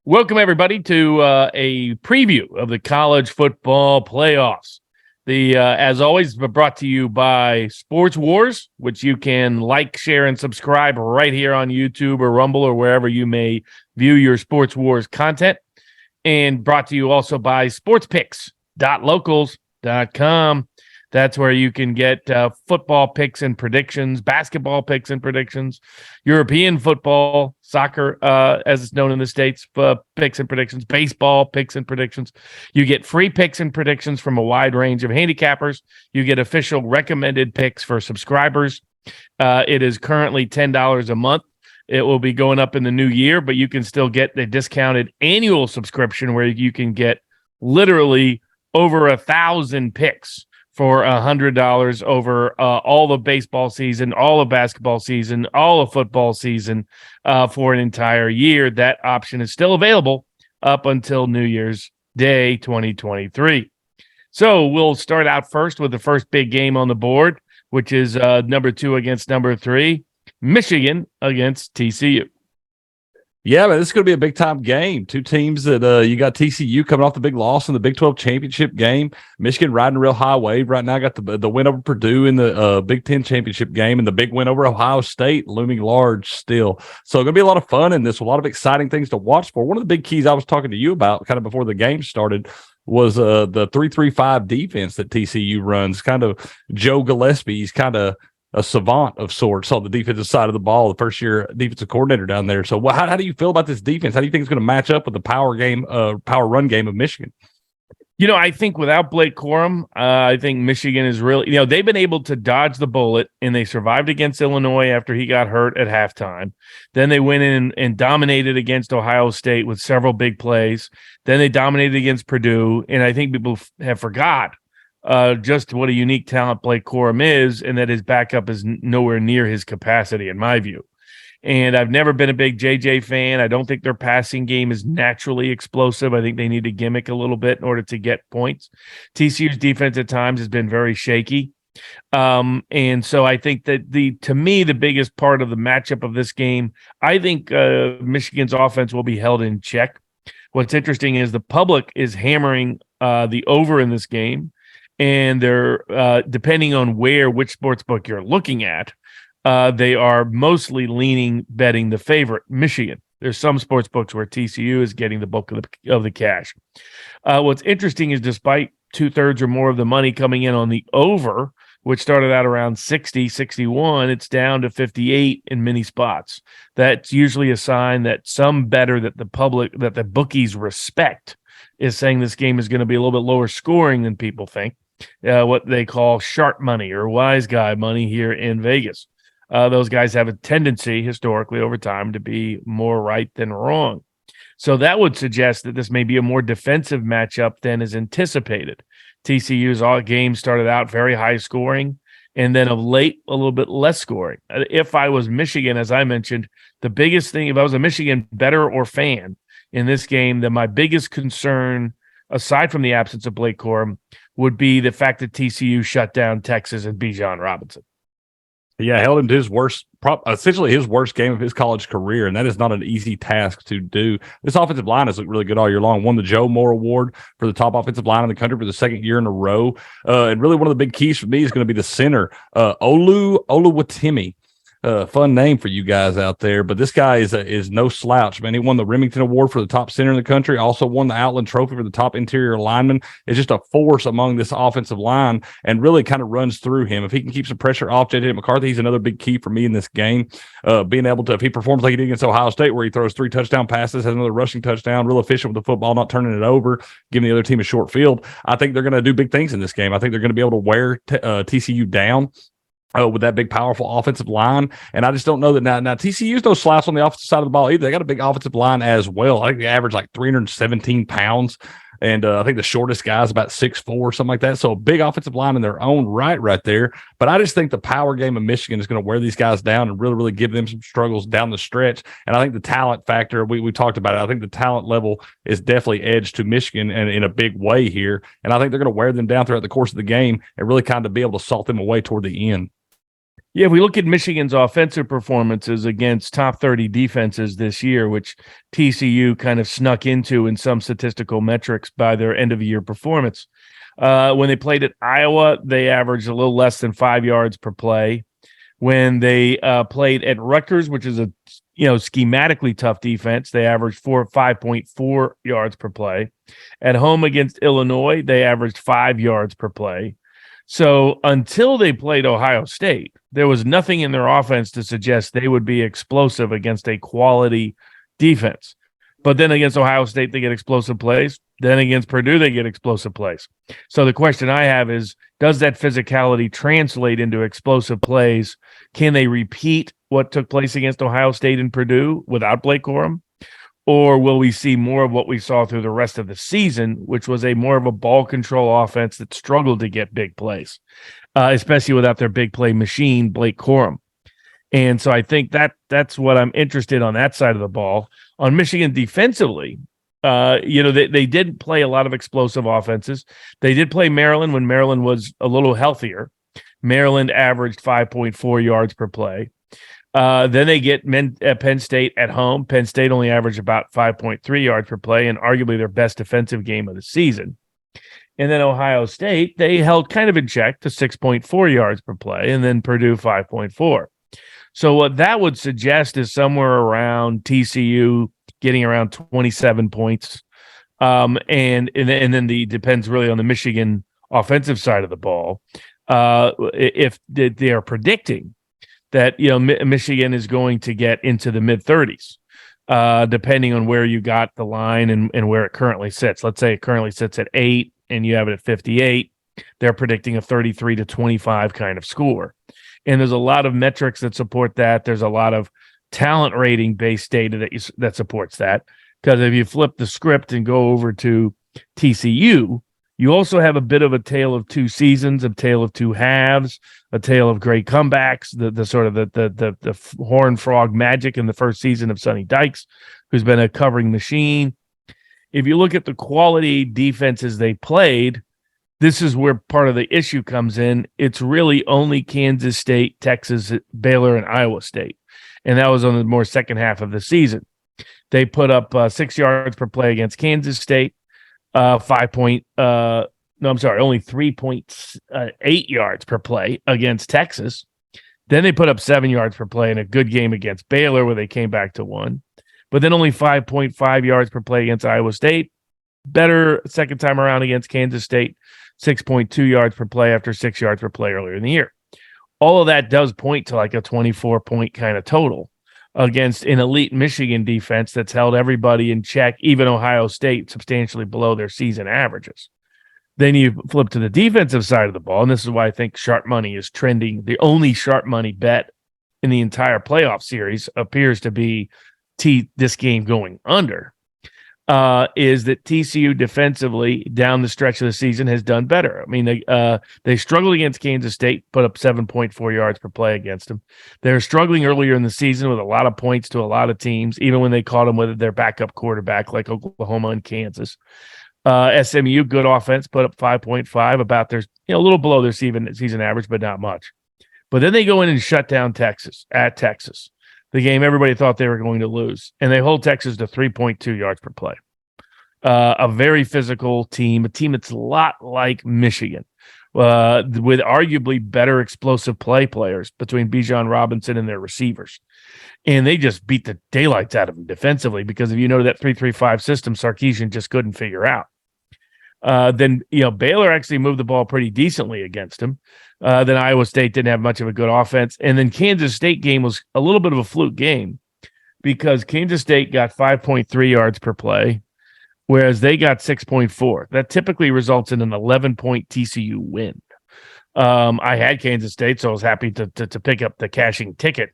Welcome, everybody, to a preview of the college football playoffs. As always, brought to you by Sports Wars, which you can like, share, and subscribe right here on YouTube or Rumble or wherever you may view your Sports Wars content. And brought to you also by sportspicks.locals.com. That's where you can get football picks and predictions, basketball picks and predictions, European football, soccer, as it's known in the States, picks and predictions, baseball picks and predictions. You get free picks and predictions from a wide range of handicappers. You get official recommended picks for subscribers. It is currently $10 a month. It will be going up in the new year, but you can still get the discounted annual subscription where you can get literally over 1,000 picks for $100 over all of baseball season, all of basketball season, all of football season for an entire year. That option is still available up until New Year's Day 2023. So we'll start out first with the first big game on the board, which is number 2 against number 3, Michigan against TCU. Yeah, man, this is going to be a big-time game. Two teams that you got TCU coming off the big loss in the Big 12 championship game. Michigan riding a real high wave right now. Got the win over Purdue in the Big 10 championship game and the big win over Ohio State, looming large still. So going to be a lot of fun in this, a lot of exciting things to watch for. One of the big keys I was talking to you about kind of before the game started was the 3-3-5 defense that TCU runs. Kind of Joe Gillespie's kind of a savant of sorts on the defensive side of the ball, the first-year defensive coordinator down there. So how do you feel about this defense? How do you think it's going to match up with the power run game of Michigan? You know, I think without Blake Corum, I think Michigan is really, they've been able to dodge the bullet, and they survived against Illinois after he got hurt at halftime. Then they went in and dominated against Ohio State with several big plays. Then they dominated against Purdue, and I think people have forgot just what a unique talent Blake Corum is, and that his backup is nowhere near his capacity, in my view. And I've never been a big JJ fan. I don't think their passing game is naturally explosive. I think they need to gimmick a little bit in order to get points. TCU's defense at times has been very shaky. And so I think that to me, the biggest part of the matchup of this game, I think Michigan's offense will be held in check. What's interesting is the public is hammering the over in this game. And they're depending on which sports book you're looking at, they are mostly betting the favorite, Michigan. There's some sports books where TCU is getting the bulk of the cash. What's interesting is despite 2/3 or more of the money coming in on the over, which started out around 60, 61, it's down to 58 in many spots. That's usually a sign that some better that the bookies respect is saying this game is going to be a little bit lower scoring than people think. What they call sharp money or wise guy money here in Vegas. Those guys have a tendency historically over time to be more right than wrong. So that would suggest that this may be a more defensive matchup than is anticipated. TCU's game started out very high scoring, and then of late, a little bit less scoring. If I was Michigan, as I mentioned, the biggest thing, if I was a Michigan bettor or fan in this game, then my biggest concern, aside from the absence of Blake Corum, would be the fact that TCU shut down Texas and Bijan Robinson. Yeah, held him to essentially his worst game of his college career, and that is not an easy task to do. This offensive line has looked really good all year long. Won the Joe Moore Award for the top offensive line in the country for the second year in a row. And really one of the big keys for me is going to be the center, Oluwatimi. Fun name for you guys out there, but this guy is no slouch, man. He won the Remington Award for the top center in the country, also won the Outland Trophy for the top interior lineman. It's just a force among this offensive line and really kind of runs through him. If he can keep some pressure off J.J. McCarthy, he's another big key for me in this game. Being able to, if he performs like he did against Ohio State, where he throws 3 touchdown passes, has another rushing touchdown, real efficient with the football, not turning it over, giving the other team a short field, I think they're going to do big things in this game. I think they're going to be able to wear TCU down. With that big, powerful offensive line. And I just don't know that now TCU's no slouch on the offensive side of the ball either. They got a big offensive line as well. I think they average like 317 pounds. And I think the shortest guy is about 6'4", something like that. So a big offensive line in their own right there. But I just think the power game of Michigan is going to wear these guys down and really, really give them some struggles down the stretch. And I think the talent factor, we talked about it. I think the talent level is definitely edged to Michigan and in a big way here. And I think they're going to wear them down throughout the course of the game and really kind of be able to salt them away toward the end. Yeah, if we look at Michigan's offensive performances against top 30 defenses this year, which TCU kind of snuck into in some statistical metrics by their end of the year performance. When they played at Iowa, they averaged a little less than 5 yards per play. When they played at Rutgers, which is a schematically tough defense, they averaged 5.4 yards per play. At home against Illinois, they averaged 5 yards per play. So until they played Ohio State, there was nothing in their offense to suggest they would be explosive against a quality defense. But then against Ohio State, they get explosive plays. Then against Purdue, they get explosive plays. So the question I have is, does that physicality translate into explosive plays? Can they repeat what took place against Ohio State and Purdue without Blake Corum? Or will we see more of what we saw through the rest of the season, which was more of a ball control offense that struggled to get big plays, especially without their big play machine, Blake Corum? And so I think that's what I'm interested on that side of the ball. On Michigan defensively, they didn't play a lot of explosive offenses. They did play Maryland when Maryland was a little healthier. Maryland averaged 5.4 yards per play. Then they get Penn State at home. Penn State only averaged about 5.3 yards per play, and arguably their best defensive game of the season. And then Ohio State, they held kind of in check to 6.4 yards per play, and then Purdue 5.4. So what that would suggest is somewhere around TCU getting around 27 points. And then depends really on the Michigan offensive side of the ball. If they are predicting that Michigan is going to get into the mid-30s, depending on where you got the line and where it currently sits. Let's say it currently sits at 8 and you have it at 58. They're predicting a 33-25 kind of score. And there's a lot of metrics that support that. There's a lot of talent rating based data that supports that. Because if you flip the script and go over to TCU, you also have a bit of a tale of two seasons, a tale of two halves, a tale of great comebacks, the sort of the Horned Frog magic in the first season of Sonny Dykes, who's been a covering machine. If you look at the quality defenses they played, this is where part of the issue comes in. It's really only Kansas State, Texas, Baylor, and Iowa State. And that was on the more second half of the season. They put up 6 yards per play against Kansas State. Only 3.8 yards per play against Texas. Then they put up 7 yards per play in a good game against Baylor where they came back to 1. But then only 5.5 yards per play against Iowa State. Better second time around against Kansas State, 6.2 yards per play after 6 yards per play earlier in the year. All of that does point to like a 24-point kind of total against an elite Michigan defense that's held everybody in check, even Ohio State, substantially below their season averages. Then you flip to the defensive side of the ball, and this is why I think sharp money is trending. The only sharp money bet in the entire playoff series appears to be this game going under, is that TCU defensively down the stretch of the season has done better. I mean, they struggled against Kansas State, put up 7.4 yards per play against them. They were struggling earlier in the season with a lot of points to a lot of teams, even when they caught them with their backup quarterback like Oklahoma and Kansas. SMU, good offense, put up 5.5, about their, a little below their season average, but not much. But then they go in and shut down Texas at Texas, the game everybody thought they were going to lose, and they hold Texas to 3.2 yards per play. A very physical team, a team that's a lot like Michigan, with arguably better explosive players between Bijan Robinson and their receivers. And they just beat the daylights out of them defensively because if you know that 3-3-5 system, Sarkisian just couldn't figure out. Then Baylor actually moved the ball pretty decently against him. Then Iowa State didn't have much of a good offense. And then Kansas State game was a little bit of a fluke game because Kansas State got 5.3 yards per play, whereas they got 6.4. That typically results in an 11-point TCU win. I had Kansas State, so I was happy to pick up the cashing ticket.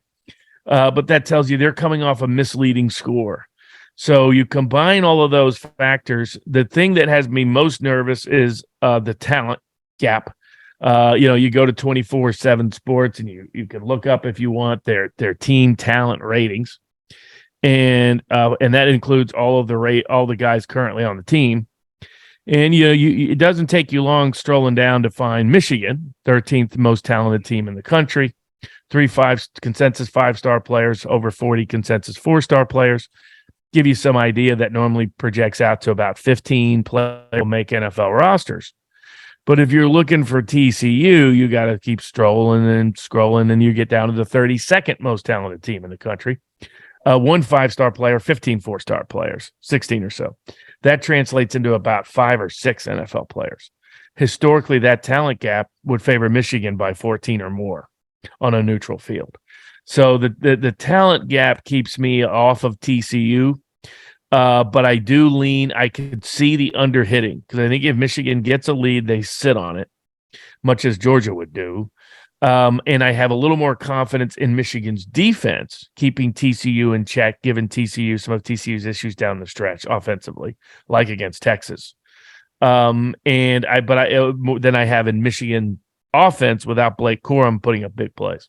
But that tells you they're coming off a misleading score. So you combine all of those factors. The thing that has me most nervous is the talent gap. You go to 24/7 Sports and you can look up if you want their team talent ratings, and that includes all the guys currently on the team. And it doesn't take you long strolling down to find Michigan, 13th most talented team in the country, consensus 5-star players, over 40 consensus 4-star players. Give you some idea that normally projects out to about 15 players will make NFL rosters. But if you're looking for TCU, you got to keep scrolling and scrolling, and you get down to the 32nd most talented team in the country. One 5-star player, 15 4-star players, 16 or so. That translates into about 5 or 6 NFL players. Historically, that talent gap would favor Michigan by 14 or more on a neutral field. So the talent gap keeps me off of TCU. But I do lean, I could see the under hitting, because I think if Michigan gets a lead, they sit on it, much as Georgia would do. And I have a little more confidence in Michigan's defense, keeping TCU in check, given TCU some of TCU's issues down the stretch offensively, like against Texas. Then I have in Michigan offense without Blake Corum putting up big plays.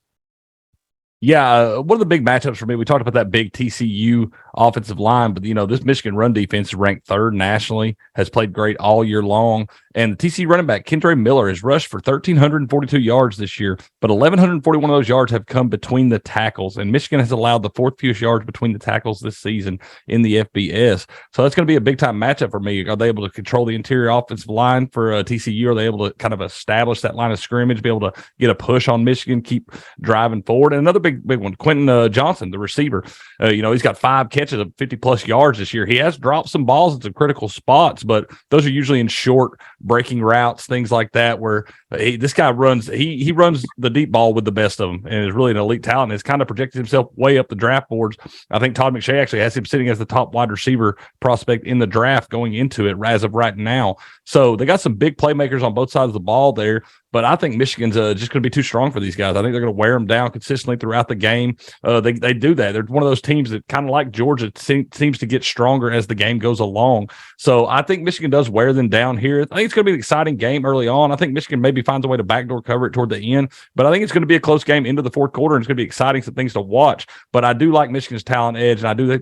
Yeah, one of the big matchups for me, we talked about that big TCU offensive line, but, this Michigan run defense is ranked 3rd nationally, has played great all year long. And the TCU running back, Kendre Miller, has rushed for 1,342 yards this year, but 1,141 of those yards have come between the tackles. And Michigan has allowed the 4th fewest yards between the tackles this season in the FBS. So that's going to be a big-time matchup for me. Are they able to control the interior offensive line for TCU? Are they able to kind of establish that line of scrimmage, be able to get a push on Michigan, keep driving forward? And another big one, Quentin Johnson, the receiver. He's got 5 catches of 50-plus yards this year. He has dropped some balls at some critical spots, but those are usually in short breaking routes, things like that, where this guy runs he runs the deep ball with the best of them, and is really an elite talent. Has kind of projected himself way up the draft boards. I think Todd McShay actually has him sitting as the top wide receiver prospect in the draft going into it as of right now. So they got some big playmakers on both sides of the ball there. But I think Michigan's just going to be too strong for these guys. I think they're going to wear them down consistently throughout the game. They do that. They're one of those teams that kind of like Georgia seems to get stronger as the game goes along. So I think Michigan does wear them down here. I think it's going to be an exciting game early on. I think Michigan maybe finds a way to backdoor cover it toward the end. But I think it's going to be a close game into the 4th quarter, and it's going to be exciting, some things to watch. But I do like Michigan's talent edge, and I do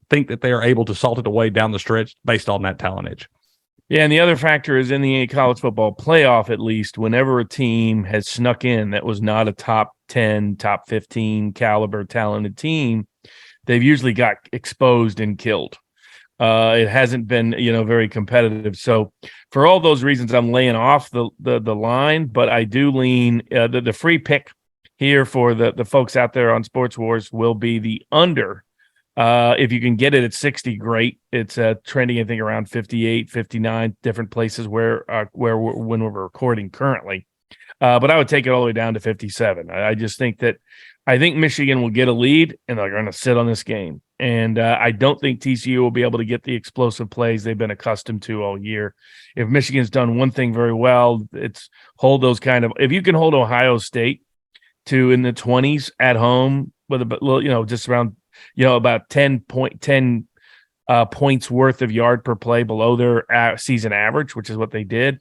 think that they are able to salt it away down the stretch based on that talent edge. Yeah, and the other factor is in the college football playoff, at least, whenever a team has snuck in that was not a top 10, top 15 caliber talented team, they've usually got exposed and killed. It hasn't been, very competitive. So for all those reasons, I'm laying off the line, but I do lean the free pick here for the folks out there on Sports Wars will be the under. If you can get it at 60, great. It's trending, I think, around 58, 59 different places when we're recording currently. But I would take it all the way down to 57. I just think I think Michigan will get a lead, and they're going to sit on this game. And I don't think TCU will be able to get the explosive plays they've been accustomed to all year. If Michigan's done one thing very well, it's hold those if you can hold Ohio State to in the 20s at home with just around, about 10 points worth of yard per play below their season average, which is what they did.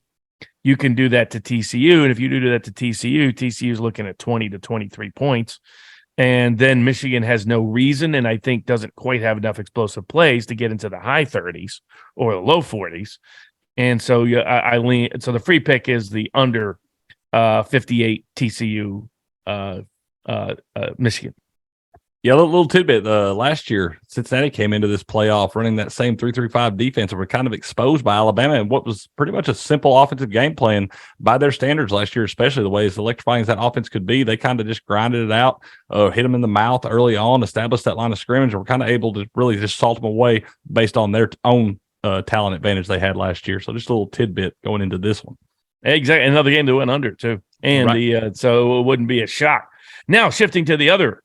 You can do that to TCU. And if you do that to TCU is looking at 20 to 23 points. And then Michigan has no reason, and I think doesn't quite have enough explosive plays to get into the high 30s or the low 40s. And so I lean. So the free pick is the under 58 TCU Michigan. Yeah, a little tidbit. Last year, Cincinnati came into this playoff running that same 3-3-5 defense, and were kind of exposed by Alabama and what was pretty much a simple offensive game plan by their standards last year, especially the way as electrifying as that offense could be. They kind of just grinded it out, hit them in the mouth early on, established that line of scrimmage, and were kind of able to really just salt them away based on their own talent advantage they had last year. So just a little tidbit going into this one. Exactly. Another game that went under, too. And right. So it wouldn't be a shock. Now, shifting to the other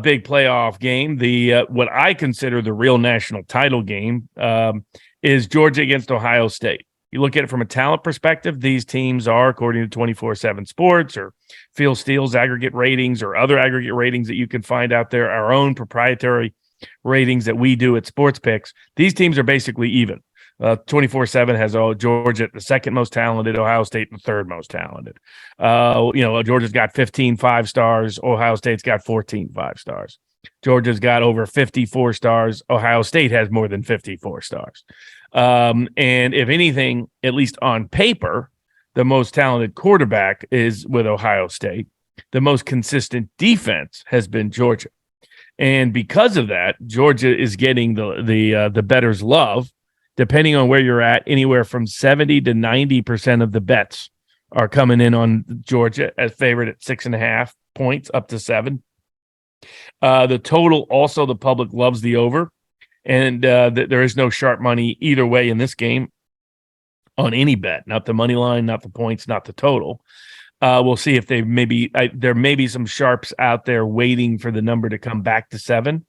big playoff game, the what I consider the real national title game, is Georgia against Ohio State. You look at it from a talent perspective, these teams are, according to 24/7 Sports or Phil Steele's aggregate ratings or other aggregate ratings that you can find out there, our own proprietary ratings that we do at Sports Picks, these teams are basically even. 24/7 has Georgia at the second most talented, Ohio State the third most talented. Georgia's got 15 5-stars. Ohio State's got 14 5-stars. Georgia's got over 54 stars. Ohio State has more than 54 stars. And if anything, at least on paper, the most talented quarterback is with Ohio State. The most consistent defense has been Georgia. And because of that, Georgia is getting the bettors' love, depending on where you're at. Anywhere from 70 to 90% of the bets are coming in on Georgia as favorite at 6.5 points up to 7. The total, also, the public loves the over, and there is no sharp money either way in this game on any bet, not the money line, not the points, not the total. We'll see if they there may be some sharps out there waiting for the number to come back to 7,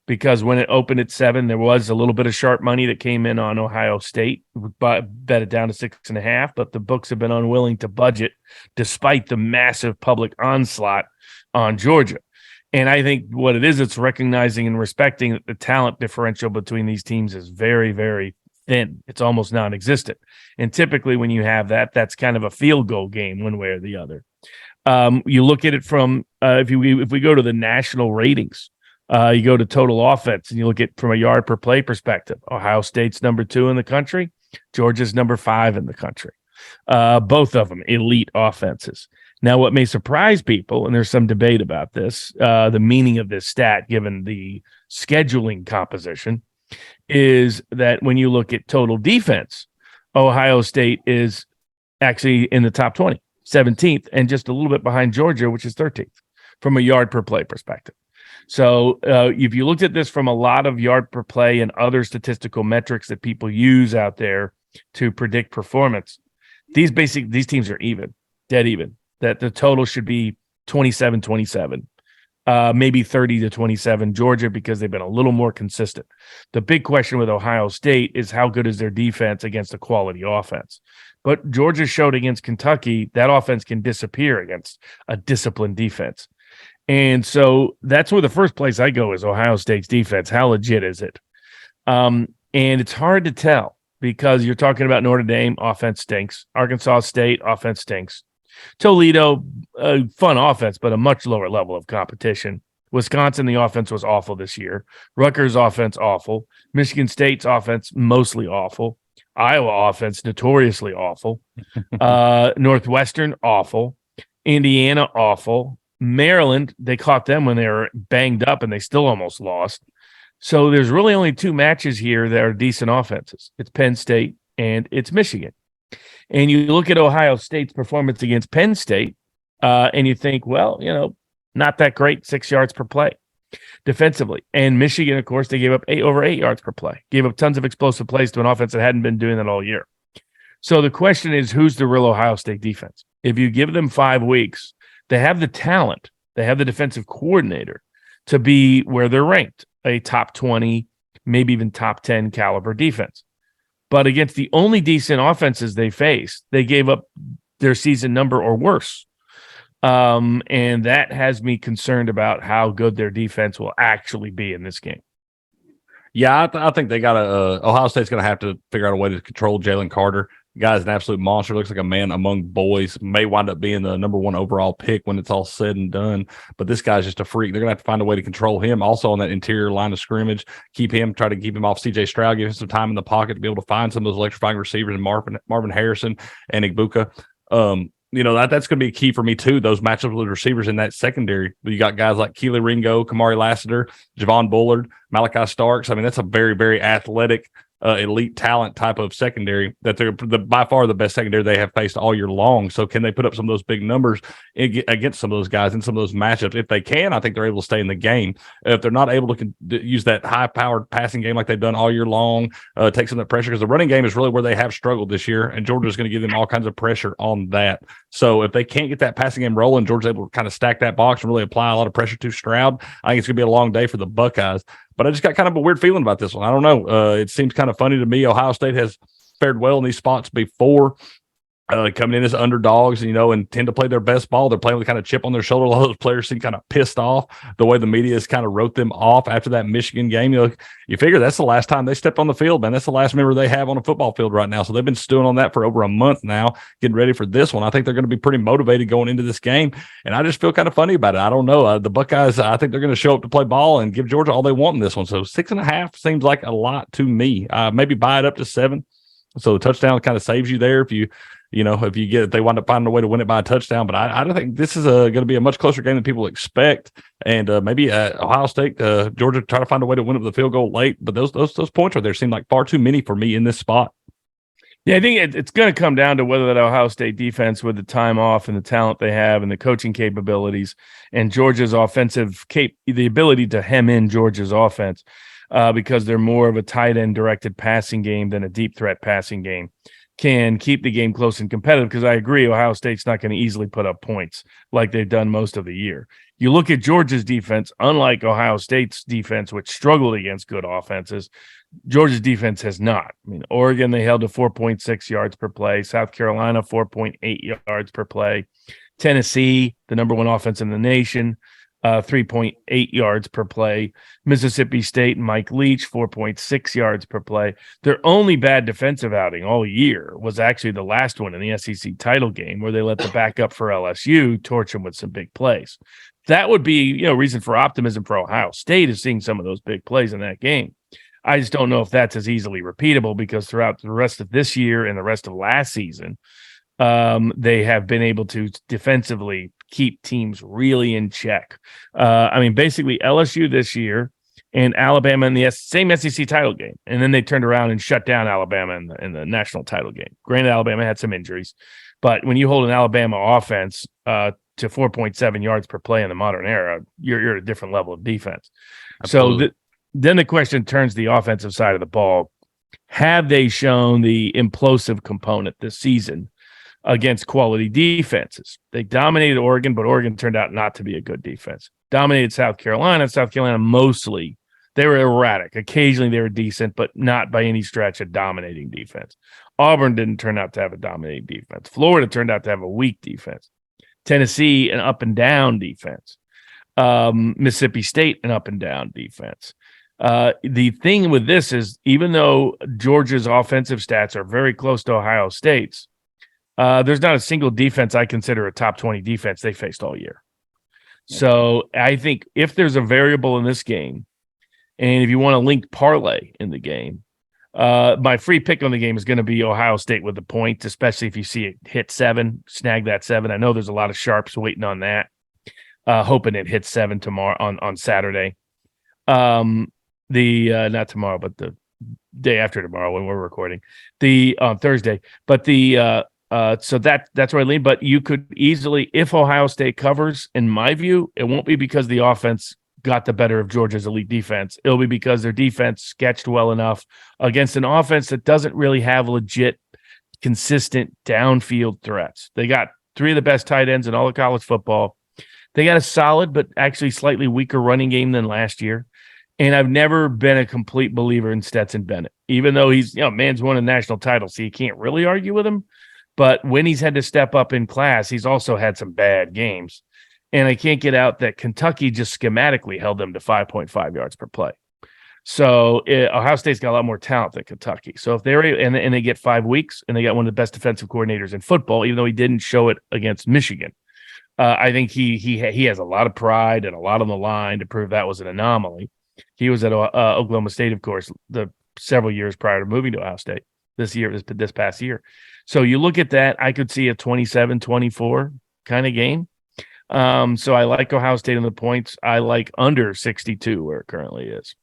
because when it opened at 7, there was a little bit of sharp money that came in on Ohio State, but bet it down to 6.5. But the books have been unwilling to budget despite the massive public onslaught on Georgia. And I think what it is, it's recognizing and respecting that the talent differential between these teams is very, very thin. It's almost non-existent. And typically when you have that, that's kind of a field goal game one way or the other. You look at it from if we go to the national ratings, you go to total offense and you look at from a yard per play perspective. Ohio State's number 2 in the country. Georgia's number 5 in the country. Both of them elite offenses. Now, what may surprise people, and there's some debate about this, the meaning of this stat given the scheduling composition, is that when you look at total defense, Ohio State is actually in the top 20, 17th, and just a little bit behind Georgia, which is 13th, from a yard per play perspective. So if you looked at this from a lot of yard per play and other statistical metrics that people use out there to predict performance, these teams are even, dead even, that the total should be 27-27. Maybe 30-27 Georgia, because they've been a little more consistent. The big question with Ohio State is how good is their defense against a quality offense. But Georgia showed against Kentucky that offense can disappear against a disciplined defense. And so that's where the first place I go is Ohio State's defense. How legit is it? And it's hard to tell because you're talking about Notre Dame, offense stinks. Arkansas State, offense stinks. Toledo, fun offense, but a much lower level of competition. Wisconsin, the offense was awful this year. Rutgers offense, awful. Michigan State's offense, mostly awful. Iowa offense, notoriously awful. Northwestern, awful. Indiana, awful. Maryland, they caught them when they were banged up, and they still almost lost. So there's really only 2 matches here that are decent offenses. It's Penn State and it's Michigan. And you look at Ohio State's performance against Penn State, and you think, well, not that great, 6 yards per play defensively. And Michigan, of course, they gave up over 8 yards per play, gave up tons of explosive plays to an offense that hadn't been doing that all year. So the question is, who's the real Ohio State defense? If you give them 5 weeks, they have the talent, they have the defensive coordinator to be where they're ranked, a top 20, maybe even top 10 caliber defense. But against the only decent offenses they faced, they gave up their season number or worse. And that has me concerned about how good their defense will actually be in this game. Yeah, I think they got to Ohio State's going to have to figure out a way to control Jalen Carter. The guy's an absolute monster. Looks like a man among boys. May wind up being the number 1 overall pick when it's all said and done. But this guy's just a freak. They're going to have to find a way to control him. Also on that interior line of scrimmage, try to keep him off C.J. Stroud, give him some time in the pocket to be able to find some of those electrifying receivers and Marvin Harrison and Igbuka. That's going to be key for me too. Those matchups with receivers in that secondary. You got guys like Keely Ringo, Kamari Lassiter, Javon Bullard, Malachi Starks. I mean, that's a very, very athletic, elite talent type of secondary that they're by far the best secondary they have faced all year long. So can they put up some of those big numbers against some of those guys in some of those matchups? If they can, I think they're able to stay in the game. If they're not able to use that high-powered passing game like they've done all year long, take some of that pressure, because the running game is really where they have struggled this year, and Georgia's going to give them all kinds of pressure on that. So if they can't get that passing game rolling, Georgia's able to kind of stack that box and really apply a lot of pressure to Stroud. I think it's going to be a long day for the Buckeyes. But I just got kind of a weird feeling about this one. I don't know. It seems kind of funny to me. Ohio State has fared well in these spots before, coming in as underdogs, and tend to play their best ball. They're playing with kind of chip on their shoulder. A lot of those players seem kind of pissed off the way the media has kind of wrote them off after that Michigan game. You figure that's the last time they stepped on the field, man. That's the last member they have on a football field right now. So they've been stewing on that for over a month now, getting ready for this one. I think they're going to be pretty motivated going into this game, and I just feel kind of funny about it. I don't know. The Buckeyes, I think they're going to show up to play ball and give Georgia all they want in this one. So 6.5 seems like a lot to me. Maybe buy it up to 7. So the touchdown kind of saves you there if you if they wind up finding a way to win it by a touchdown. But I don't think this is going to be a much closer game than people expect. And maybe Ohio State, Georgia try to find a way to win it with a field goal late. But those points right there seem like far too many for me in this spot. Yeah, I think it's going to come down to whether that Ohio State defense, with the time off and the talent they have and the coaching capabilities, and Georgia's offensive the ability to hem in Georgia's offense, because they're more of a tight end directed passing game than a deep threat passing game, can keep the game close and competitive. Because I agree, Ohio State's not going to easily put up points like they've done most of the year. You look at Georgia's defense, unlike Ohio State's defense, which struggled against good offenses, Georgia's defense has not. I mean, Oregon, they held to 4.6 yards per play. South Carolina, 4.8 yards per play. Tennessee, the number one offense in the nation, 3.8 yards per play. Mississippi State and Mike Leach, 4.6 yards per play. Their only bad defensive outing all year was actually the last one in the SEC title game, where they let the backup for LSU torch them with some big plays. That would be, reason for optimism for Ohio State, is seeing some of those big plays in that game. I just don't know if that's as easily repeatable, because throughout the rest of this year and the rest of last season, they have been able to defensively keep teams really in check. Basically LSU this year and Alabama in the same SEC title game, and then they turned around and shut down Alabama in the national title game. Granted, Alabama had some injuries, but when you hold an Alabama offense to 4.7 yards per play in the modern era, you're at a different level of defense. Absolutely. So then the question turns to the offensive side of the ball. Have they shown the implosive component this season against quality defenses? They dominated Oregon, but Oregon turned out not to be a good defense. Dominated South Carolina. South Carolina, mostly, they were erratic. Occasionally they were decent, but not by any stretch a dominating defense. Auburn didn't turn out to have a dominating defense. Florida turned out to have a weak defense. Tennessee, an up and down defense. Mississippi State, an up and down defense. The thing with this is, even though Georgia's offensive stats are very close to Ohio State's, there's not a single defense I consider a top 20 defense they faced all year. So I think if there's a variable in this game, and if you want to link parlay in the game, my free pick on the game is going to be Ohio State with the points, especially if you see it hit 7, snag that 7. I know there's a lot of sharps waiting on that, hoping it hits 7 tomorrow on Saturday. Not tomorrow, but the day after tomorrow when we're recording, the Thursday. But so that's where I lean. But you could easily, if Ohio State covers, in my view, it won't be because the offense got the better of Georgia's elite defense. It'll be because their defense sketched well enough against an offense that doesn't really have legit, consistent downfield threats. They got 3 of the best tight ends in all of college football. They got a solid but actually slightly weaker running game than last year. And I've never been a complete believer in Stetson Bennett, even though he's, man's won a national title, so you can't really argue with him. But when he's had to step up in class, he's also had some bad games. And I can't get out that Kentucky just schematically held them to 5.5 yards per play. So Ohio State's got a lot more talent than Kentucky. So if they're and they get 5 weeks, and they got one of the best defensive coordinators in football, even though he didn't show it against Michigan, I think he has a lot of pride and a lot on the line to prove that was an anomaly. He was at Oklahoma State, of course, the several years prior to moving to Ohio State this past year. So you look at that, I could see a 27-24 kind of game. So I like Ohio State on the points. I like under 62 where it currently is.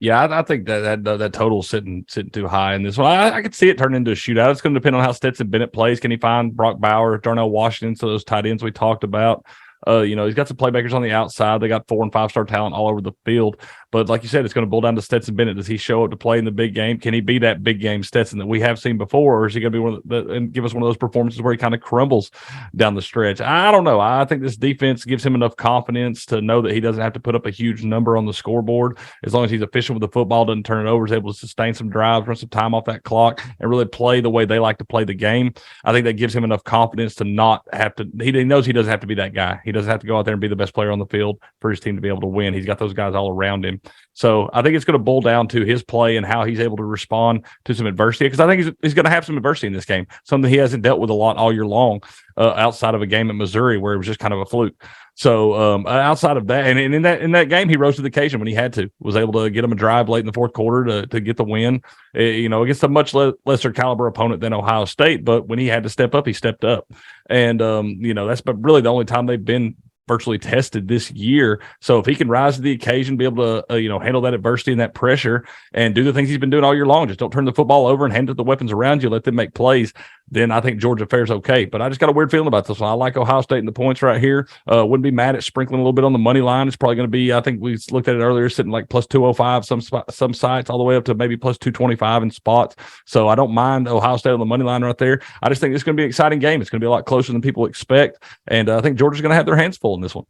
Yeah, I think that total's sitting too high in this one. I could see it turn into a shootout. It's going to depend on how Stetson Bennett plays. Can he find Brock Bowers, Darnell Washington, so those tight ends we talked about? He's got some playmakers on the outside. They got 4- and 5-star talent all over the field. But like you said, it's going to boil down to Stetson Bennett. Does he show up to play in the big game? Can he be that big game Stetson that we have seen before? Or is he going to be and give us one of those performances where he kind of crumbles down the stretch? I don't know. I think this defense gives him enough confidence to know that he doesn't have to put up a huge number on the scoreboard. As long as he's efficient with the football, doesn't turn it over, is able to sustain some drives, run some time off that clock, and really play the way they like to play the game. I think that gives him enough confidence to not have to – he knows he doesn't have to be that guy. He doesn't have to go out there and be the best player on the field for his team to be able to win. He's got those guys all around him. So I think it's going to boil down to his play and how he's able to respond to some adversity, because I think he's going to have some adversity in this game, something he hasn't dealt with a lot all year long, outside of a game at Missouri where it was just kind of a fluke. So outside of that, and in that game, he rose to the occasion when he had to, was able to get him a drive late in the fourth quarter to get the win, against a much lesser caliber opponent than Ohio State. But when he had to step up, he stepped up. And, that's really the only time they've been virtually tested this year. So if he can rise to the occasion, be able to, handle that adversity and that pressure and do the things he's been doing all year long, just don't turn the football over and hand it the weapons around you, let them make plays, then I think Georgia fares okay. But I just got a weird feeling about this one. I like Ohio State and the points right here. Wouldn't be mad at sprinkling a little bit on the money line. It's probably going to be, I think we looked at it earlier, sitting like plus 205, some sites all the way up to maybe plus 225 in spots. So I don't mind Ohio State on the money line right there. I just think it's going to be an exciting game. It's going to be a lot closer than people expect. And I think Georgia's going to have their hands full in this one.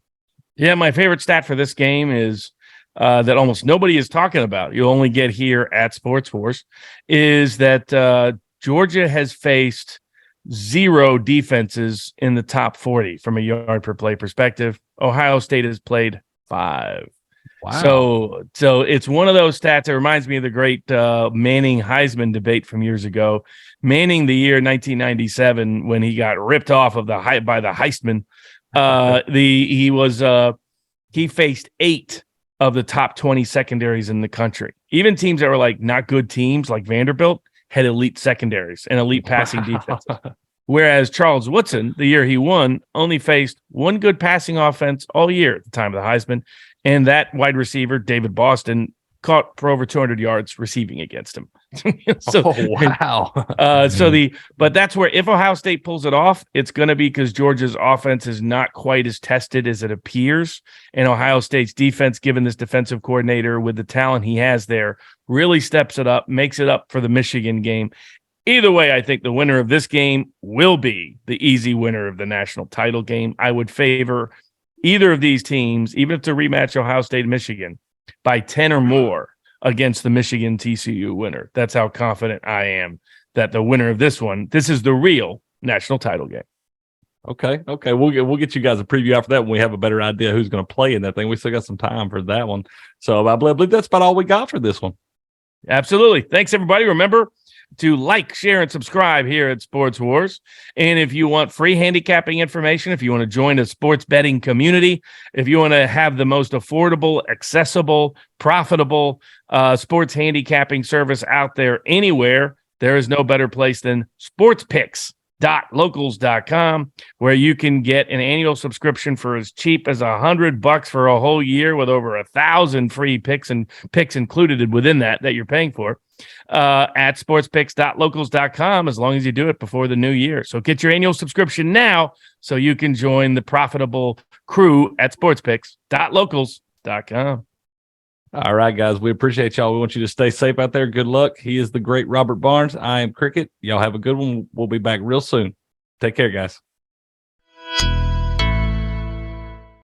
Yeah, my favorite stat for this game is that almost nobody is talking about. You'll only get here at Sports Wars, is that Georgia has faced 0 defenses in the top 40 from a yard per play perspective. Ohio State has played 5. Wow. So it's one of those stats. It reminds me of the great Manning Heisman debate from years ago. Manning, the year 1997, when he got ripped off of by the Heisman. He faced 8 of the top 20 secondaries in the country. Even teams that were like not good teams, like Vanderbilt, had elite secondaries and elite passing defense. Whereas Charles Woodson, the year he won, only faced 1 good passing offense all year at the time of the Heisman, and that wide receiver, David Boston, caught for over 200 yards receiving against him. Wow. But that's where, if Ohio State pulls it off, it's going to be because Georgia's offense is not quite as tested as it appears. And Ohio State's defense, given this defensive coordinator with the talent he has there, really steps it up, makes it up for the Michigan game. Either way, I think the winner of this game will be the easy winner of the national title game. I would favor either of these teams, even if it's a rematch Ohio State and Michigan, by 10 or more against the Michigan TCU winner. That's how confident I am that the winner of this one, this is the real national title game. Okay. We'll get you guys a preview after that when we have a better idea who's going to play in that thing. We still got some time for that one. So I believe that's about all we got for this one. Absolutely. Thanks, everybody. Remember to like, share, and subscribe here at Sports Wars. And if you want free handicapping information, if you want to join a sports betting community, if you want to have the most affordable, accessible, profitable sports handicapping service out there anywhere, there is no better place than sportspicks.locals.com, where you can get an annual subscription for as cheap as $100 for a whole year, with over 1,000 free picks included within that you're paying for. At sportspicks.locals.com, as long as you do it before the new year. So get your annual subscription now so you can join the profitable crew at sportspicks.locals.com. All right, guys, we appreciate y'all. We want you to stay safe out there. Good luck. He is the great Robert Barnes. I am Cricket. Y'all have a good one. We'll be back real soon. Take care, guys.